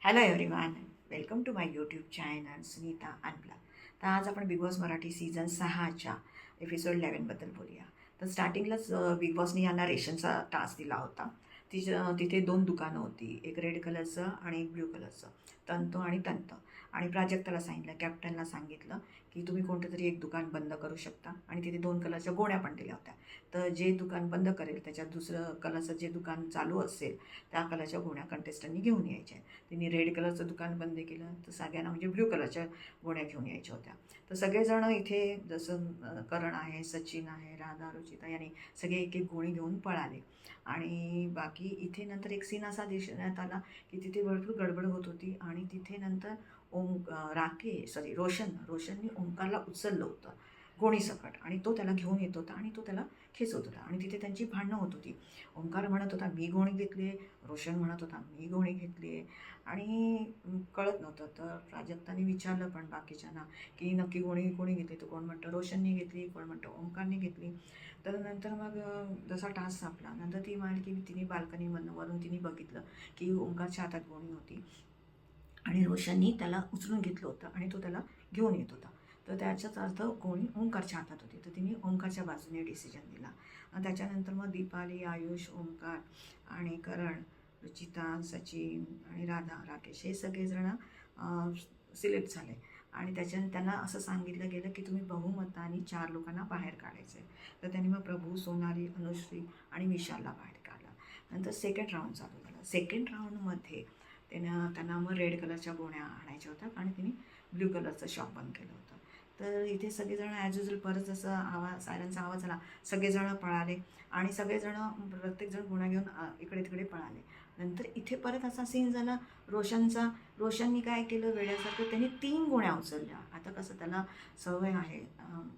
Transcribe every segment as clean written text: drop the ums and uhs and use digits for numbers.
Hello everyone, welcome to my YouTube channel Sunita unblog. तर आज आपण बिग बॉस मराठी सीझन 6च्या एपिसोड 11बद्दल बोलूया. तर स्टार्टिंगलाच बिग बॉसनी यांना रेशनचा टास्क दिला होता. तिथे दोन दुकानं होती, एक रेड कलरचं आणि एक ब्ल्यू कलरचं, तंतू आणि तंत. आणि प्राजक्ताला सांगितलं, कॅप्टनला सांगितलं की तुम्ही कोणतं तरी एक दुकान बंद करू शकता. आणि तिथे 2 कलरच्या गोण्या पण दिल्या होत्या. तर जे दुकान बंद करेल त्याच्यात दुसरं कलरचं जे दुकान चालू असेल त्या कलरच्या गोण्या कंटेस्टंटनी घेऊन यायच्या. तिने रेड कलरचं दुकान बंद केलं, तर सगळ्यांना म्हणजे ब्ल्यू कलरच्या गोण्या घेऊन यायच्या होत्या. तर सगळेजण इथे जसं करण आहे, सचिन आहे, राधा, रुचिता यांनी सगळे एक एक गोणी घेऊन पळाले. आणि बाकी इथे नंतर एक सीन असा दिसण्यात आला की तिथे भरपूर गडबड होत होती. आणि तिथे नंतर रोशननी ओंकारला उचललं होतं गोणीसकट, आणि तो त्याला घेऊन येत होता आणि तो त्याला खेचत होता. आणि तिथे त्यांची भांडणं होत होती. ओंकार म्हणत होता मी गोणी घेतली आहे, रोशन म्हणत होता मी गोणी घेतली आहे. आणि कळत नव्हतं. तर प्राजक्ताने विचारलं पण बाकीच्यांना की नक्की गोणी कोणी घेतली. तर कोण म्हणतं रोशनने घेतली, कोण म्हणतं ओंकारने घेतली. तर नंतर मग जसा टास्क संपला नंतर ती म्हणाली की तिने बाल्कनीमधनं वरून तिने बघितलं की ओंकारच्या हातात गोणी होती आणि रोशननी त्याला उचलून घेतलं होतं आणि तो त्याला घेऊन येत होता. तर त्याचाच अर्थ गोणी ओंकारच्या हातात होती. तर तिने ओंकारच्या बाजूने डिसिजन दिला. आणि त्याच्यानंतर मग दीपाली, आयुष, ओंकार आणि करण, रुचिता, सचिन आणि राधा, राकेश हे सगळेजण सिलेक्ट झाले. आणि त्यांना असं सांगितलं गेलं की तुम्ही बहुमताने 4 लोकांना बाहेर काढायचं आहे. तर त्यांनी मग प्रभू, सोनाली, अनुश्री आणि विशालला बाहेर काढलं. नंतर सेकंड राऊंड चालू झाला. सेकंड राऊंडमध्ये त्यांना मग रेड कलरच्या गोण्या आणायच्या होत्या आणि तिने ब्ल्यू कलरचं शॉप बंद केलं होतं. तर इथे सगळेजण ॲज युजल परत जसं सायरनचा आवाज आला, सगळेजण पळाले आणि सगळेजण प्रत्येकजण गोण्या घेऊन इकडे तिकडे पळाले. नंतर इथे परत असा सीन झाला रोशननी काय केलं वेड्यासारखं, त्यांनी 3 गोण्या उचलल्या. आता कसं त्याला सवय आहे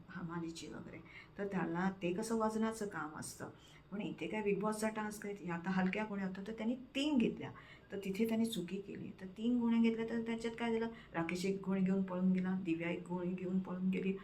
हमालीची वगैरे, तर त्याला ते कसं वजनाचं काम असतं. पण इथे काय बिग बॉसचा टास्क आहे, आता हलक्या गोण्या होत्या तर त्यांनी 3 घेतल्या. तर तिथे त्याने चुकी केली. तर 3 गोण्या घेतल्या तर त्याच्यात काय झालं, राकेश एक गोणी घेऊन पळून गेला, दिव्या एक गोणी घेऊन पळून गेली.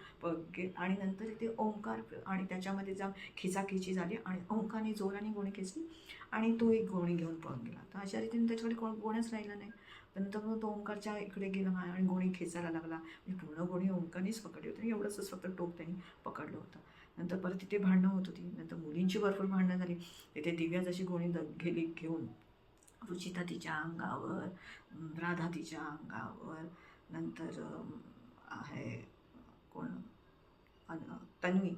आणि नंतर इथे ओंकार आणि त्याच्यामध्ये जाऊन खिचाखिची झाली आणि ओंकारने जोराने गोणी खेचली आणि तो एक गोणी घेऊन पळून गेला. तर अशा रीतीने त्याच्याकडे गोण्याच राहिला नाही. तर नंतर मग तो ओंकारच्या इकडे गेला आणि गोणी खेचायला लागला. म्हणजे पूर्ण गोणी ओंकारनेच पकडली होती आणि एवढंच फक्त टोक त्यांनी पकडलं होतं. नंतर परत तिथे भांडणं होत होती. नंतर मुलींची भरपूर भांडणं झाली. तिथे दिव्या जशी गोणी गेली घेऊन, रुचिता तिच्या अंगावर, राधा तिच्या अंगावर, नंतर आहे कोण तन्वी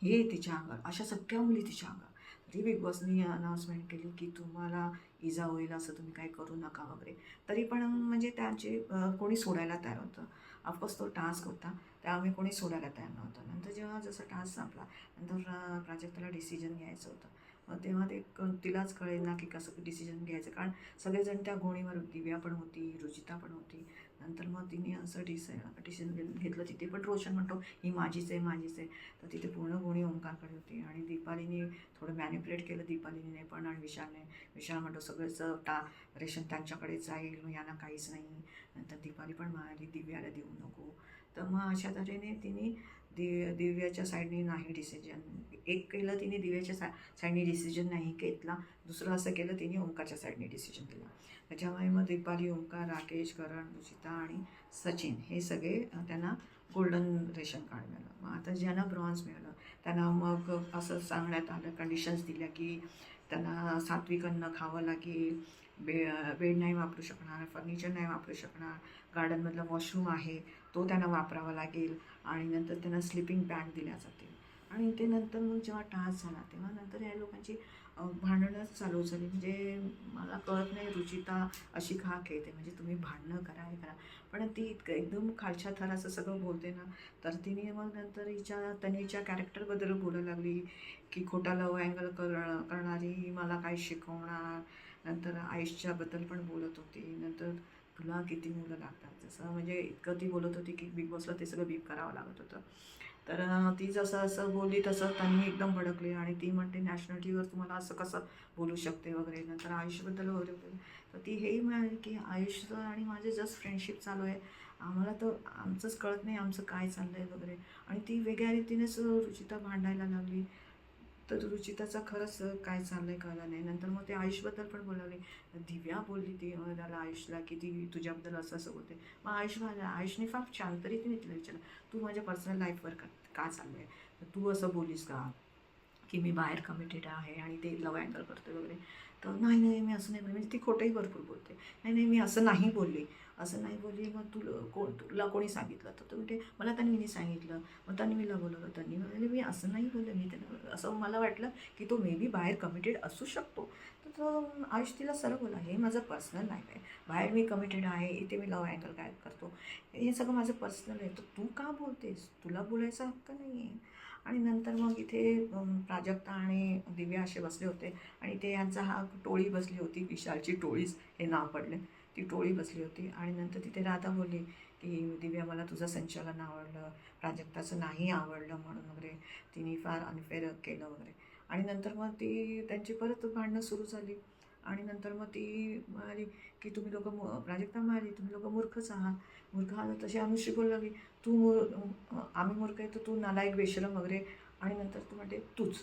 हे तिच्या अंगावर, अशा सगळ्या मुली तिच्या अंगावर. तरी बिग बॉसनी अनाऊन्समेंट केली की तुम्हाला इजा होईल असं तुम्ही काही करू नका वगैरे. तरी पण म्हणजे त्यांचे कोणी सोडायला तयार होतं. ऑफकोर्स तो टास्क होता त्यामुळे कोणी सोडायला तयार नव्हतं. नंतर जेव्हा जसं टास्क संपला नंतर प्राजक्ताला डिसिजन घ्यायचं होतं. मग तेव्हा ते तिलाच कळेल ना की कसं डिसिजन घ्यायचं, कारण सगळेजण त्या गोणीवर, दिव्या पण होती, रुचिता पण होती. नंतर मग तिने असं डिसिजन घेतलं. तिथे पण रोशन म्हणतो ही माझीच आहे माझीच आहे. तर तिथे पूर्ण गोणी ओंकारकडे होती आणि दीपालीने थोडं मॅनिपुलेट केलं, दीपालीने पण आणि विशाल म्हणतो सगळंच रेशन त्यांच्याकडे जाईल, मग यांना काहीच नाही. नंतर दीपाली पण म्हणाली दिव्याला देऊ नको. तर मग अशा तऱ्हेने तिने दिव्याच्या साईडने नाही डिसिजन एक केलं, तिने दिव्याच्या साईडने डिसिजन नाही घेतला. दुसरं असं केलं तिने ओंकारच्या साईडने डिसिजन दिला. त्याच्यामुळे मग दीपाली, ओंकार, राकेश, करण, रुचिता आणि सचिन हे सगळे त्यांना गोल्डन रेशन कार्ड मिळालं. मग आता ज्यांना ब्रॉन्झ मिळालं त्यांना मग असं सांगण्यात आलं, कंडिशन्स दिल्या की त्यांना सात्विक अन्न खावं लागेल, बेड नाही वापरू शकणार, फर्निचर नाही वापरू शकणार, गार्डनमधला वॉशरूम आहे तो त्यांना वापरावा लागेल आणि नंतर त्यांना स्लिपिंग बॅग दिल्या जातील. आणि ते नंतर मग जेव्हा टास्क झाला तेव्हा नंतर या लोकांची भांडणंच चालू झाली. म्हणजे मला कळत नाही, रुचिता अशी का खेळते, म्हणजे तुम्ही भांडणं करा हे करा, पण ती इतकं एकदम खालच्या थराचं सगळं बोलते ना. तर तिने मग नंतर तन्वीच्या कॅरेक्टरबद्दल बोलायला लागली की खोटा लव अँगल करणारी मला काय शिकवणार. नंतर आयुष्याबद्दल पण बोलत होती. नंतर तुला किती मुलं लागतात, जसं म्हणजे इतकं ती बोलत होती की बिग बॉसला ते सगळं बीप करावं लागत होतं. तर ती जसं असं बोलली तसं त्यांनी एकदम भडकली आणि ती म्हणते नॅशनल टीव्हीवर तुम्हाला असं कसं बोलू शकते वगैरे. नंतर आयुष्यबद्दल वगैरे. तर ती हेही म्हणाली की आयुष्य आणि माझे जस्ट फ्रेंडशिप चालू आहे, आम्हाला तर आमचंच कळत नाही आमचं काय चाललं आहे वगैरे. आणि ती वेगळ्या रीतीनेच रुचिता भांडायला लागली. तर रुचिताचं खरंच काय चाललंय कळलं नाही. नंतर मग ते आयुषबद्दल पण बोलावले. दिव्या बोलली ती त्याला आयुषला की ती तुझ्याबद्दल असं असं बोलते. मग आयुषने फार शांतरीतीने तिला विचारलं, तू माझ्या पर्सनल लाईफवर का चाललं आहे, तर तू असं बोलीस का की मी बाहेर कमिटेड आहे आणि ते लव अँगल करते वगैरे. तर नाही नाही मी असं नाही बोलली. म्हणजे ती खोटंही भरपूर बोलते. नाही नाही मी असं नाही बोलली, असं नाही बोलली. मग तुला कोणी सांगितलं, तर तू म्हणते मला तन्वीने सांगितलं. मग तन्वीला बोलवलं, तन्वी म्हणाली मी असं नाही बोलले, मी त्यांना असं मला वाटलं की तो मे बी बाहेर कमिटेड असू शकतो. तर तो आयुष तिला सरळ बोला, हे माझं पर्सनल लाईफ आहे, बाहेर मी कमिटेड आहे, इथे मी लव अँगल काय करतो, हे सगळं माझं पर्सनल आहे, तर तू का बोलतेस, तुला बोलायचा हक्क नाही आहे. आणि नंतर मग इथे प्राजक्ता आणि दिव्या असे बसले होते आणि ते यांचा हा टोळी बसली होती, विशालची टोळीच हे नाव पडले, ती टोळी बसली होती. आणि नंतर तिथे राधा बोलली की दिव्या मला तुझं संचालन आवडलं, प्राजक्ताचं नाही आवडलं म्हणून वगैरे, तिने फार अनफेअर केलं वगैरे. आणि नंतर मग ती त्यांची परत भांडणं सुरू झाली. आणि नंतर मग ती म्हणाली की तुम्ही लोकं प्राजक्ता म्हणाली तुम्ही लोकं मूर्खच आहात, मूर्ख आहात. तशी अनुश्री बोलू लागली, आम्ही मूर्ख आहे तर तू नालायक बेशरम वगैरे. आणि नंतर तू म्हणते तूच.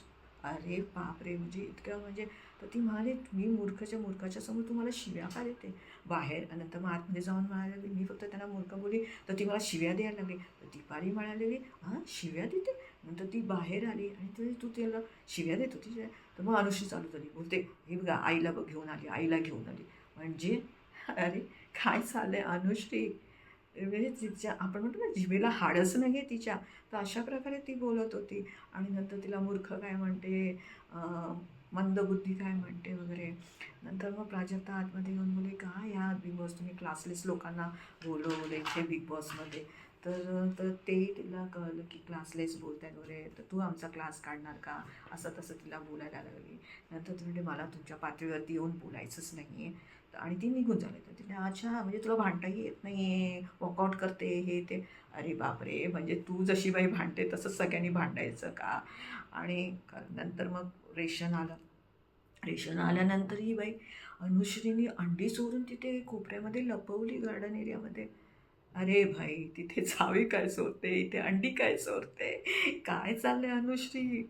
अरे बापरे, म्हणजे इतकं म्हणजे. तर ती म्हणाली मी मूर्खाच्या समोर तुम्हाला शिव्या का देते बाहेर. आणि नंतर मग आतमध्ये जाऊन म्हणायला लागली मी फक्त त्यांना मूर्ख बोली तर ती मला शिव्या द्यायला लागली. तर दीपाली म्हणालेली हां शिव्या देते. नंतर ती बाहेर आली आणि तू त्याला शिव्या देत होती. तर मग अनुश्री चालू झाली, बोलते हे बघा आईला घेऊन आली, आईला घेऊन आली. म्हणजे अरे काय चाललंय अनुश्री, म्हणजे तिच्या आपण म्हणतो ना जिभेला हाडच नाही आहे तिच्या. तर अशा प्रकारे ती बोलत होती. आणि नंतर तिला मूर्ख काय म्हणते, मंदबुद्धी काय म्हणते वगैरे. नंतर मग प्राजक्ता आतमध्ये येऊन बोलली काय ह्या बिग बॉस तुम्ही क्लासलेस लोकांना बोलवलं इथे बिग बॉसमध्ये. तर ते तिला कळलं की क्लासलेस बोलत आहेत वगैरे, तर तू आमचा क्लास काढणार का, असं तसं तिला बोलायला लागली. नंतर ती म्हणजे मला तुमच्या पातळीवरती येऊन बोलायचंच नाही आहे. आणि ती निघून झाली. तर तिने अच्छा म्हणजे तुला भांडताही येत नाही आहे, वॉकआउट करते हे ते. अरे बापरे, म्हणजे तू जशी बाई भांडते तसंच सगळ्यांनी भांडायचं का. आणि नंतर मग रेशन आलं. रेशन आल्यानंतर ही बाई अनुश्रीनी अंडी चोरून तिथे कोपऱ्यामध्ये लपवली गार्डन एरियामध्ये. अरे भाई, तिथे चावी काय चोरते, इथे अंडी काय चोरते, काय चाललंय अनुश्री,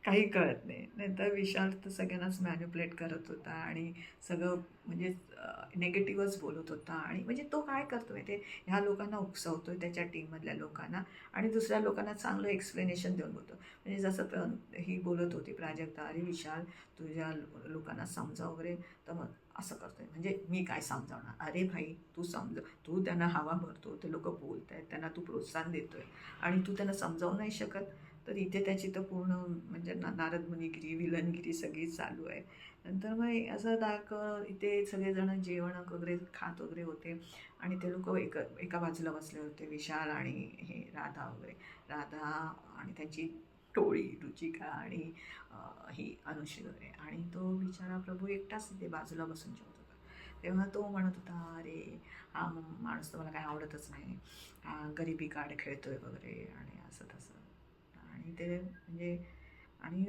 काही कळत नाही. नंतर विशाल तर सगळ्यांनाच मॅन्युप्युलेट करत होता आणि सगळं म्हणजे निगेटिव्हच बोलत होता. आणि म्हणजे तो काय करतोय ते ह्या लोकांना उकसवतोय, त्याच्या टीममधल्या लोकांना, आणि दुसऱ्या लोकांना चांगलं एक्सप्लेनेशन देऊन बोलतो. म्हणजे जसं ही बोलत होती प्राजक्ता, अरे विशाल तुझ्या लोकांना समजा वगैरे, तर मग असं करतोय म्हणजे मी काय समजावणार. अरे भाई तू तू त्यांना हवा भरतो, ते लोक बोलत आहेत, त्यांना तू प्रोत्साहन देतोय आणि तू त्यांना समजावू नाही शकत. तर इथे त्याची तर पूर्ण म्हणजे नारदमुनीगिरी विलनगिरी सगळी चालू आहे. नंतर मग असं इथे सगळेजण जेवण वगैरे खात वगैरे होते आणि ते लोक एका बाजूला बसले होते, विशाल आणि हे राधा वगैरे. राधा आणि त्यांची टोळी रुचिका आणि ही अनुश्री वगैरे. आणि तो बिचारा प्रभू एकटाच तिथे बाजूला बसून जेवत होता. तेव्हा तो म्हणत होता अरे हा माणूस तर मला काय आवडतच नाही, हा गरिबी कार्ड खेळतोय वगैरे आणि असं तसं. आणि ते म्हणजे आणि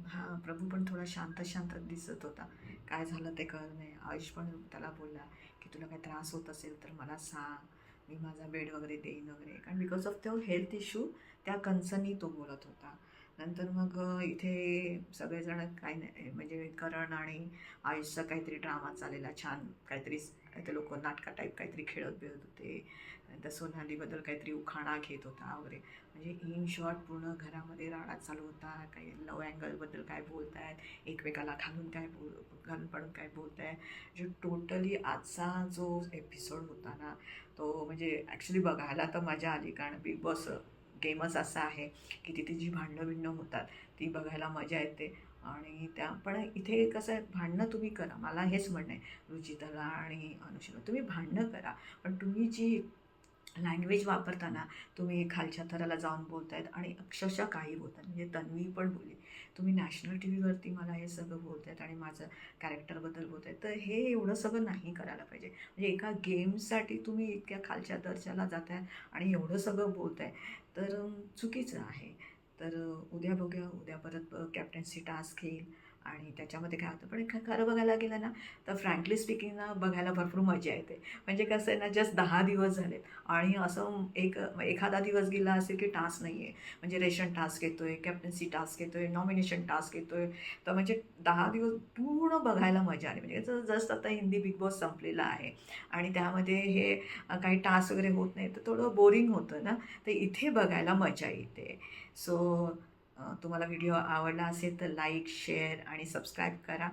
हा प्रभू पण थोडा शांत शांत दिसत होता. काय झालं ते कळलं नाही. आयुष पण त्याला बोलला की तुला काय त्रास होत असेल तर मला सांग, मी माझा बेड वगैरे देईन वगैरे. कारण बिकॉज ऑफ तो हेल्थ इश्यू त्या कन्सर्नी तो बोलत होता. नंतर मग इथे सगळेजण काही नाही म्हणजे करण आणि आयुषचा काहीतरी ड्रामा चाललेला छान, काहीतरी ते लोक नाटका टाईप काहीतरी खेळत बिळत होते. नंतर सोनालीबद्दल काहीतरी उखाणा घेत होता वगैरे. म्हणजे इन शॉर्ट पूर्ण घरामध्ये राडा चालू होता. काही लव अँगलबद्दल काय बोलत आहेत, एकमेकाला घालून पाडून काय बोलत आहे. म्हणजे टोटली आजचा जो एपिसोड होता ना, तो म्हणजे ॲक्च्युली बघायला तर मजा आली. कारण बिग बॉस गेमच असा आहे की तिथे जी भांडणं होतात ती बघायला मजा येते. आणि त्या पण इथे कसं आहे, भांडणं तुम्ही करा, मला हेच म्हणणं आहे रुचिताला आणि अनुष्का, तुम्ही भांडणं करा, पण तुम्ही जी लँग्वेज वापरताना तुम्ही खालच्या थराला जाऊन बोलतायत आणि अक्षरशः काही बोलतात. म्हणजे तन्वी पण बोलली तुम्ही नॅशनल टी व्हीवरती मला हे सगळं बोलतायत आणि माझं कॅरेक्टरबद्दल बोलतायत, तर हे एवढं सगळं नाही करायला पाहिजे. म्हणजे एका गेमसाठी तुम्ही इतक्या खालच्या दर्जाला जाताय आणि एवढं सगळं बोलताय, तर चुकीचं आहे. तर उद्या बघूया, उद्या परत कॅप्टन्सी टास्क येईल आणि त्याच्यामध्ये काय होतं, पण खरं बघायला गेलं ना तर फ्रँकली स्पीकिंग ना बघायला भरपूर मजा येते. म्हणजे कसं आहे ना, जस्ट 10 दिवस झालेत आणि असं एखादा दिवस गेला असेल की टास्क नाही आहे, म्हणजे रेशन टास्क येतोय, कॅप्टन्सी टास्क येतोय, नॉमिनेशन टास्क येतोय, तर म्हणजे 10 दिवस पूर्ण बघायला मजा आली. म्हणजे जस्ट आता हिंदी बिग बॉस संपलेला आहे आणि त्यामध्ये हे काही टास्क वगैरे होत नाही तर थोडं बोरिंग होतं ना, तर इथे बघायला मजा येते. सो तुम्हाला व्हिडिओ आवडला असेल तर लाईक, शेअर आणि सबस्क्राईब करा